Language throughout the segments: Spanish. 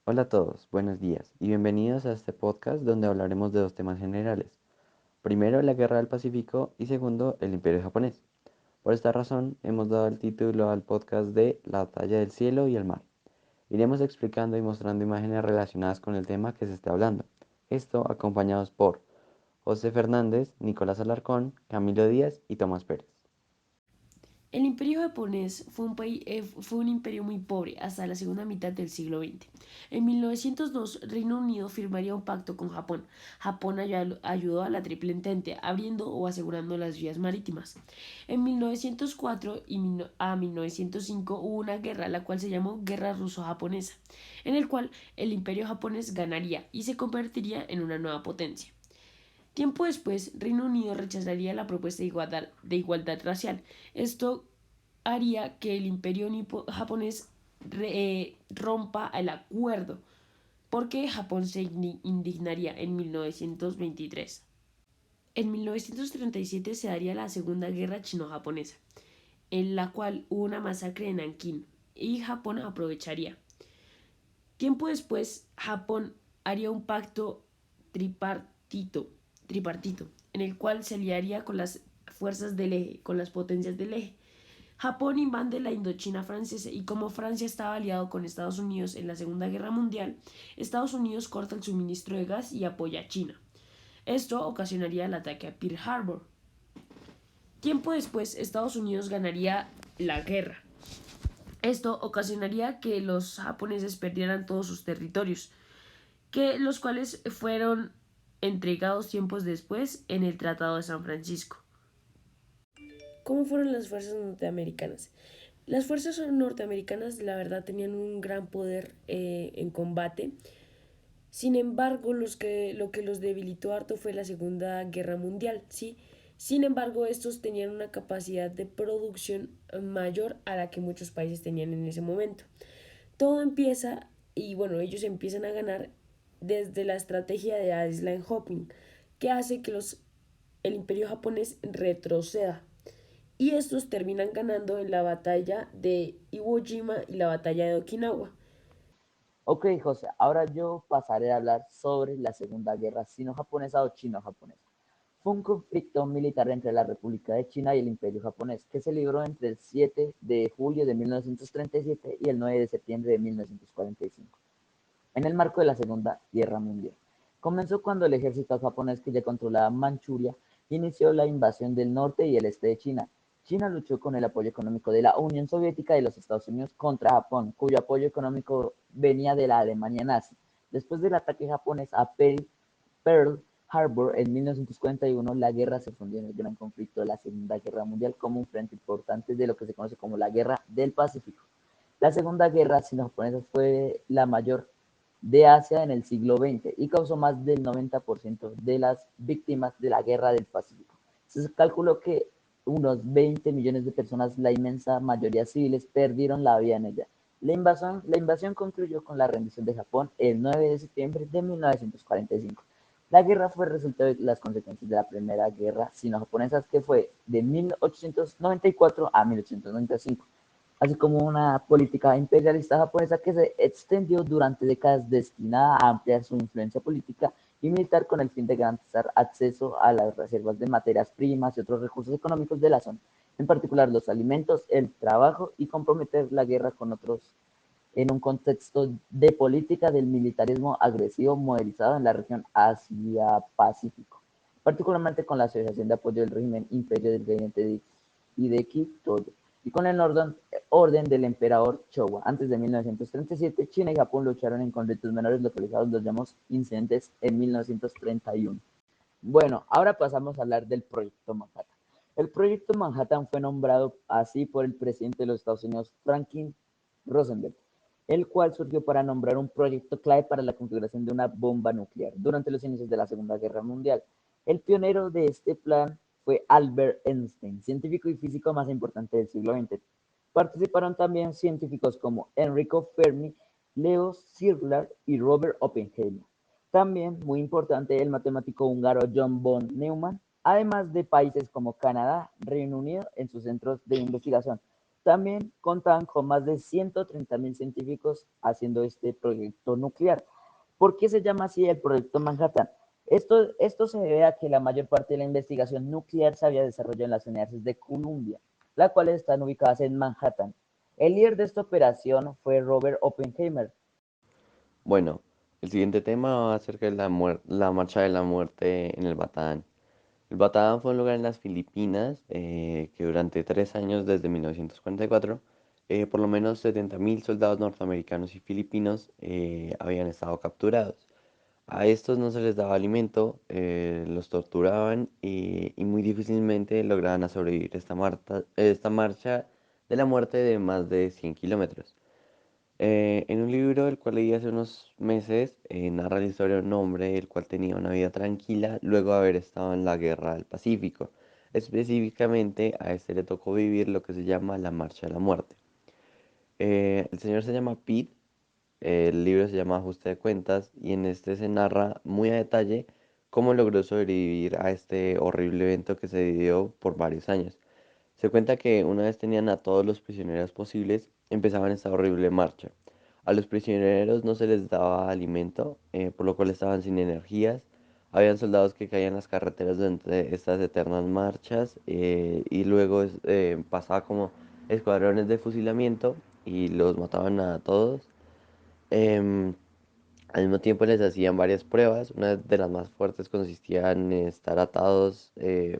Hola a todos, buenos días y bienvenidos a este podcast donde hablaremos de dos temas generales. Primero, la Guerra del Pacífico y segundo, el Imperio japonés. Por esta razón, hemos dado el título al podcast de La batalla del cielo y el mar. Iremos explicando y mostrando imágenes relacionadas con el tema que se está hablando. Esto acompañados por José Fernández, Nicolás Alarcón, Camilo Díaz y Tomás Pérez. El imperio japonés fue un imperio muy pobre hasta la segunda mitad del siglo XX. En 1902, Reino Unido firmaría un pacto con Japón. Japón ayudó a la Triple Entente, abriendo o asegurando las vías marítimas. En 1904 a 1905 hubo una guerra, la cual se llamó Guerra Ruso-Japonesa, en el cual el imperio japonés ganaría y se convertiría en una nueva potencia. Tiempo después, Reino Unido rechazaría la propuesta de igualdad racial. Esto haría que el imperio japonés rompa el acuerdo, porque Japón se indignaría en 1923. En 1937 se daría la Segunda Guerra Chino-Japonesa, en la cual hubo una masacre en Nankín, y Japón aprovecharía. Tiempo después, Japón haría un pacto tripartito, tripartito, en el cual se aliaría con las fuerzas del eje, con las potencias del eje. Japón invade la Indochina francesa y como Francia estaba aliado con Estados Unidos en la Segunda Guerra Mundial, Estados Unidos corta el suministro de gas y apoya a China. Esto ocasionaría el ataque a Pearl Harbor. Tiempo después, Estados Unidos ganaría la guerra. Esto ocasionaría que los japoneses perdieran todos sus territorios, los cuales fueron entregados tiempos después en el Tratado de San Francisco. ¿Cómo fueron las fuerzas norteamericanas? Las fuerzas norteamericanas, la verdad, tenían un gran poder en combate. Sin embargo, lo que los debilitó harto fue la Segunda Guerra Mundial, ¿sí? Sin embargo, estos tenían una capacidad de producción mayor a la que muchos países tenían en ese momento. Todo empieza, y bueno, ellos empiezan a ganar desde la estrategia de island hopping, que hace que el imperio japonés retroceda. Y estos terminan ganando en la batalla de Iwo Jima y la batalla de Okinawa. Ok, José, ahora yo pasaré a hablar sobre la Segunda Guerra Sino-Japonesa o Chino-Japonesa. Fue un conflicto militar entre la República de China y el Imperio japonés que se libró entre el 7 de julio de 1937 y el 9 de septiembre de 1945, en el marco de la Segunda Guerra Mundial. Comenzó cuando el ejército japonés, que ya controlaba Manchuria, inició la invasión del norte y el este de China. China luchó con el apoyo económico de la Unión Soviética y los Estados Unidos contra Japón, cuyo apoyo económico venía de la Alemania nazi. Después del ataque japonés a Pearl Harbor en 1941, la guerra se fundió en el gran conflicto de la Segunda Guerra Mundial como un frente importante de lo que se conoce como la Guerra del Pacífico. La Segunda Guerra Sino-Japonesa fue la mayor de Asia en el siglo XX y causó más del 90% de las víctimas de la Guerra del Pacífico. Se calculó que unos 20 millones de personas, la inmensa mayoría civiles, perdieron la vida en ella. La invasión concluyó con la rendición de Japón el 9 de septiembre de 1945. La guerra fue el resultado de las consecuencias de la Primera Guerra Sino-Japonesa, que fue de 1894 a 1895, así como una política imperialista japonesa que se extendió durante décadas destinada a ampliar su influencia política y militar con el fin de garantizar acceso a las reservas de materias primas y otros recursos económicos de la zona, en particular los alimentos, el trabajo y comprometer la guerra con otros en un contexto de política del militarismo agresivo modelizado en la región Asia-Pacífico, particularmente con la Asociación de Apoyo del Régimen Imperio del Gabinete de Hideki Toyo y con el orden del emperador Showa. Antes de 1937, China y Japón lucharon en conflictos menores localizados, los llamamos incidentes, en 1931. Bueno, ahora pasamos a hablar del Proyecto Manhattan. El Proyecto Manhattan fue nombrado así por el presidente de los Estados Unidos, Franklin Roosevelt, el cual surgió para nombrar un proyecto clave para la configuración de una bomba nuclear durante los inicios de la Segunda Guerra Mundial. El pionero de este plan fue Albert Einstein, científico y físico más importante del siglo XX. Participaron también científicos como Enrico Fermi, Leo Szilard y Robert Oppenheimer. También, muy importante, el matemático húngaro John von Neumann, además de países como Canadá, Reino Unido en sus centros de investigación. También contaban con más de 130.000 científicos haciendo este proyecto nuclear. ¿Por qué se llama así el proyecto Manhattan? Esto se debe a que la mayor parte de la investigación nuclear se había desarrollado en las universidades de Columbia, las cuales están ubicadas en Manhattan. El líder de esta operación fue Robert Oppenheimer. Bueno, el siguiente tema va acerca de la marcha de la muerte en el Batán. El Batán fue un lugar en las Filipinas que durante 3 años, desde 1944, por lo menos 70.000 soldados norteamericanos y filipinos habían estado capturados. A estos no se les daba alimento, los torturaban y muy difícilmente lograban a sobrevivir esta marcha de la muerte de más de 100 kilómetros. En un libro el cual leí hace unos meses, narra la historia de un hombre el cual tenía una vida tranquila luego de haber estado en la guerra del Pacífico. Específicamente a este le tocó vivir lo que se llama la Marcha de la Muerte. El señor se llama Pete, el libro se llama Ajuste de Cuentas y en este se narra muy a detalle cómo logró sobrevivir a este horrible evento que se vivió por varios años. Se cuenta que una vez tenían a todos los prisioneros posibles, empezaban esta horrible marcha. A los prisioneros no se les daba alimento, por lo cual estaban sin energías. Habían soldados que caían en las carreteras durante estas eternas marchas y luego pasaba como escuadrones de fusilamiento y los mataban a todos. Em, Al mismo tiempo les hacían varias pruebas. Una de las más fuertes consistía en estar atados,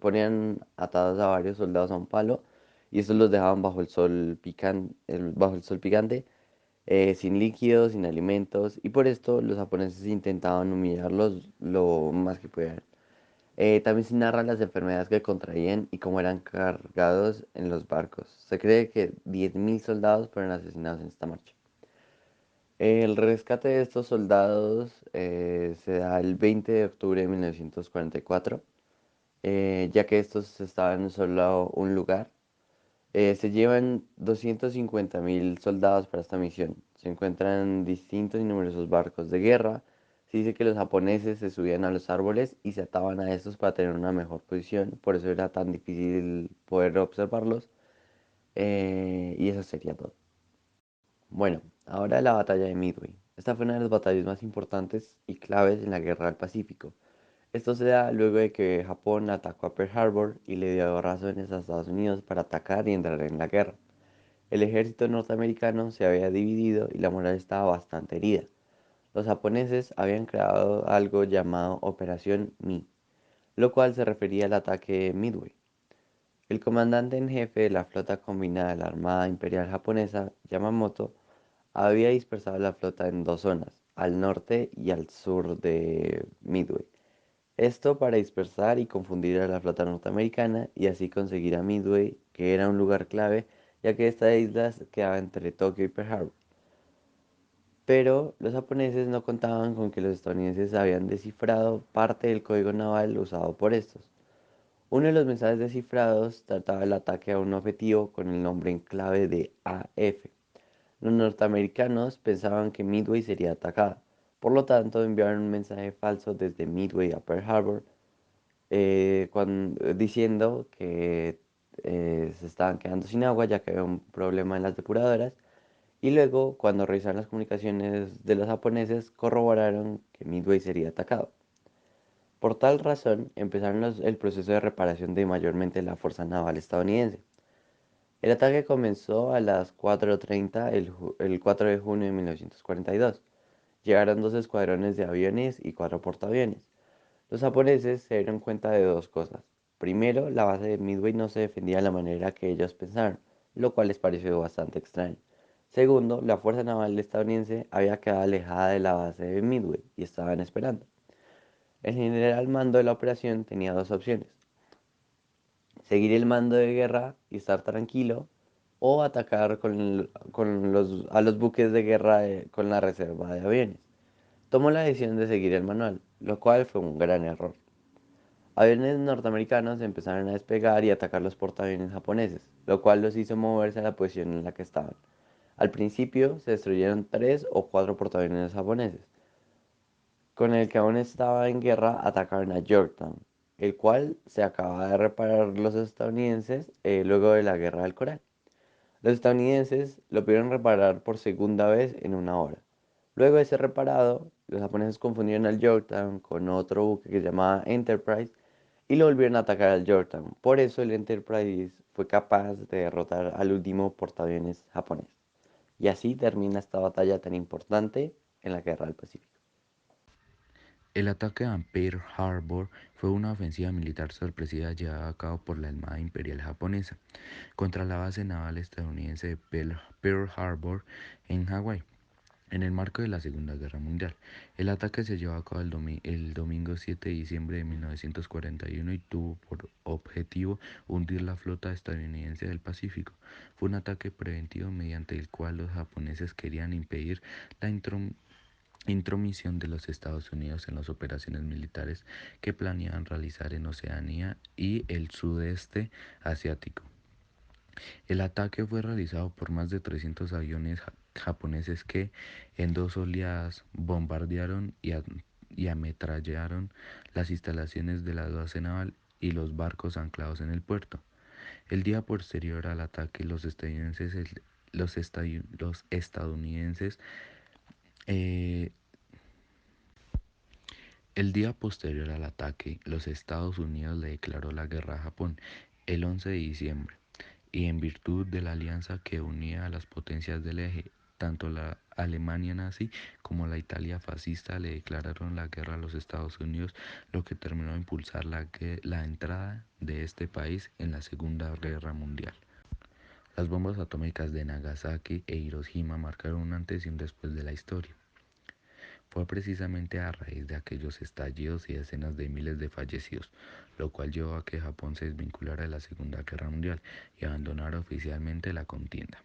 ponían atados a varios soldados a un palo y estos los dejaban bajo el sol picante, sin líquidos, sin alimentos y por esto los japoneses intentaban humillarlos lo más que pudieran. También se narran las enfermedades que contraían y cómo eran cargados en los barcos. Se cree que 10.000 soldados fueron asesinados en esta marcha. El rescate de estos soldados se da el 20 de octubre de 1944, ya que estos estaban en solo un lugar. Se llevan 250.000 soldados para esta misión. Se encuentran distintos y numerosos barcos de guerra. Se dice que los japoneses se subían a los árboles y se ataban a estos para tener una mejor posición, por eso era tan difícil poder observarlos. Y eso sería todo. Bueno, ahora la batalla de Midway. Esta fue una de las batallas más importantes y claves en la Guerra del Pacífico. Esto se da luego de que Japón atacó a Pearl Harbor y le dio razones a Estados Unidos para atacar y entrar en la guerra. El ejército norteamericano se había dividido y la moral estaba bastante herida. Los japoneses habían creado algo llamado Operación Mi, lo cual se refería al ataque de Midway. El comandante en jefe de la flota combinada de la Armada Imperial Japonesa, Yamamoto, había dispersado la flota en dos zonas, al norte y al sur de Midway. Esto para dispersar y confundir a la flota norteamericana y así conseguir a Midway, que era un lugar clave, ya que esta isla quedaba entre Tokio y Pearl Harbor. Pero los japoneses no contaban con que los estadounidenses habían descifrado parte del código naval usado por estos. Uno de los mensajes descifrados trataba el ataque a un objetivo con el nombre en clave de AF. Los norteamericanos pensaban que Midway sería atacada, por lo tanto enviaron un mensaje falso desde Midway a Pearl Harbor diciendo que se estaban quedando sin agua ya que había un problema en las depuradoras y luego cuando revisaron las comunicaciones de los japoneses corroboraron que Midway sería atacado. Por tal razón empezaron el proceso de reparación de mayormente la Fuerza Naval estadounidense. El ataque comenzó a las 4:30 el 4 de junio de 1942. Llegaron dos escuadrones de aviones y cuatro portaaviones. Los japoneses se dieron cuenta de dos cosas. Primero, la base de Midway no se defendía de la manera que ellos pensaron, lo cual les pareció bastante extraño. Segundo, la fuerza naval estadounidense había quedado alejada de la base de Midway y estaban esperando. El general al mando de la operación tenía dos opciones: seguir el mando de guerra y estar tranquilo, o atacar a los buques de guerra con la reserva de aviones. Tomó la decisión de seguir el manual, lo cual fue un gran error. Aviones norteamericanos empezaron a despegar y atacar los portaaviones japoneses, lo cual los hizo moverse a la posición en la que estaban. Al principio se destruyeron tres o cuatro portaaviones japoneses. Con el que aún estaba en guerra atacaron a Yorktown, el cual se acaba de reparar los estadounidenses luego de la guerra del Coral. Los estadounidenses lo pudieron reparar por segunda vez en una hora. Luego de ser reparado, los japoneses confundieron al Yorktown con otro buque que se llamaba Enterprise y lo volvieron a atacar al Yorktown. Por eso el Enterprise fue capaz de derrotar al último portaaviones japonés. Y así termina esta batalla tan importante en la Guerra del Pacífico. El ataque a Pearl Harbor fue una ofensiva militar sorpresiva llevada a cabo por la Armada Imperial Japonesa contra la base naval estadounidense de Pearl Harbor en Hawái. En el marco de la Segunda Guerra Mundial, el ataque se llevó a cabo el domingo 7 de diciembre de 1941 y tuvo por objetivo hundir la flota estadounidense del Pacífico. Fue un ataque preventivo mediante el cual los japoneses querían impedir la intromisión de los Estados Unidos en las operaciones militares que planeaban realizar en Oceanía y el sudeste asiático. El ataque fue realizado por más de 300 aviones japoneses que, en dos oleadas, bombardearon y ametrallaron las instalaciones de la base naval y los barcos anclados en el puerto. El día posterior al ataque, los estadounidenses eh, el día posterior al ataque, los Estados Unidos le declaró la guerra a Japón el 11 de diciembre, y en virtud de la alianza que unía a las potencias del eje, tanto la Alemania nazi como la Italia fascista le declararon la guerra a los Estados Unidos, lo que terminó de impulsar la entrada de este país en la Segunda Guerra Mundial. Las bombas atómicas de Nagasaki e Hiroshima marcaron un antes y un después de la historia. Fue precisamente a raíz de aquellos estallidos y decenas de miles de fallecidos, lo cual llevó a que Japón se desvinculara de la Segunda Guerra Mundial y abandonara oficialmente la contienda.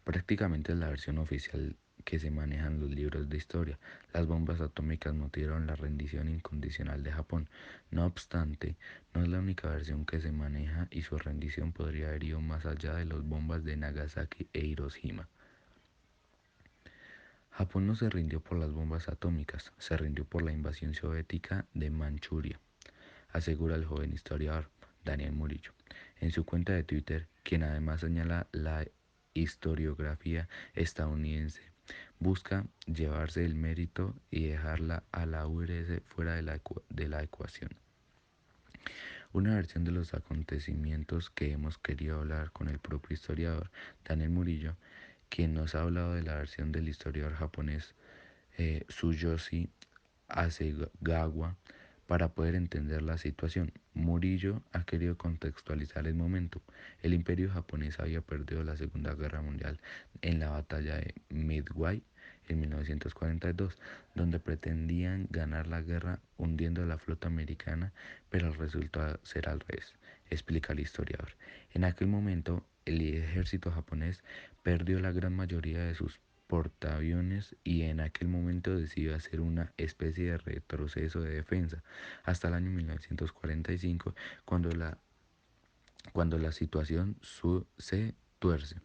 Prácticamente es la versión oficial que se maneja en los libros de historia. Las bombas atómicas motivaron la rendición incondicional de Japón. No obstante, no es la única versión que se maneja y su rendición podría haber ido más allá de las bombas de Nagasaki e Hiroshima. Japón no se rindió por las bombas atómicas, se rindió por la invasión soviética de Manchuria, asegura el joven historiador Daniel Murillo en su cuenta de Twitter, quien además señala la historiografía estadounidense busca llevarse el mérito y dejarla a la URSS fuera de la ecuación. Una versión de los acontecimientos que hemos querido hablar con el propio historiador Daniel Murillo, quien nos ha hablado de la versión del historiador japonés Tsuyoshi Hasegawa para poder entender la situación. Murillo ha querido contextualizar el momento. El imperio japonés había perdido la Segunda Guerra Mundial en la batalla de Midway en 1942, donde pretendían ganar la guerra hundiendo la flota americana, pero el resultado será al revés, explica el historiador. En aquel momento, el ejército japonés perdió la gran mayoría de sus portaaviones y en aquel momento decidió hacer una especie de retroceso de defensa hasta el año 1945 cuando la situación se tuerce.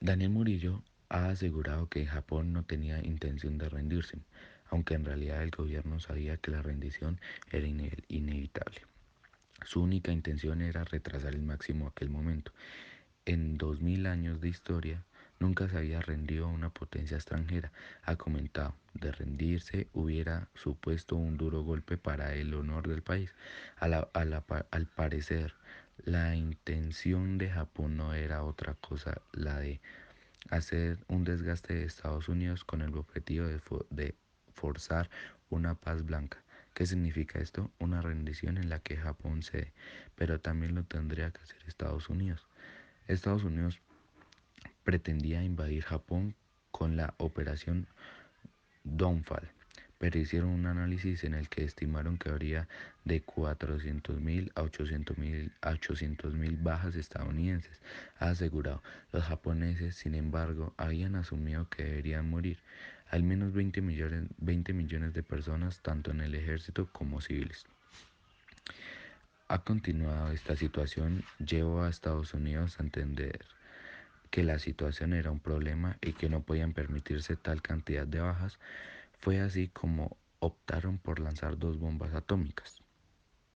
Daniel Murillo ha asegurado que Japón no tenía intención de rendirse, aunque en realidad el gobierno sabía que la rendición era inevitable. Su única intención era retrasar al máximo aquel momento. En 2000 años de historia, nunca se había rendido a una potencia extranjera. Ha comentado, de rendirse hubiera supuesto un duro golpe para el honor del país. Al parecer, la intención de Japón no era otra cosa la de hacer un desgaste de Estados Unidos con el objetivo de forzar una paz blanca. ¿Qué significa esto? Una rendición en la que Japón cede, pero también lo tendría que hacer Estados Unidos. Estados Unidos pretendía invadir Japón con la operación Downfall, pero hicieron un análisis en el que estimaron que habría de 400.000 a 800.000 bajas estadounidenses. Ha asegurado, los japoneses, sin embargo, habían asumido que deberían morir al menos 20 millones de personas, tanto en el ejército como civiles. Ha continuado esta situación, llevó a Estados Unidos a entender que la situación era un problema y que no podían permitirse tal cantidad de bajas. Fue así como optaron por lanzar dos bombas atómicas.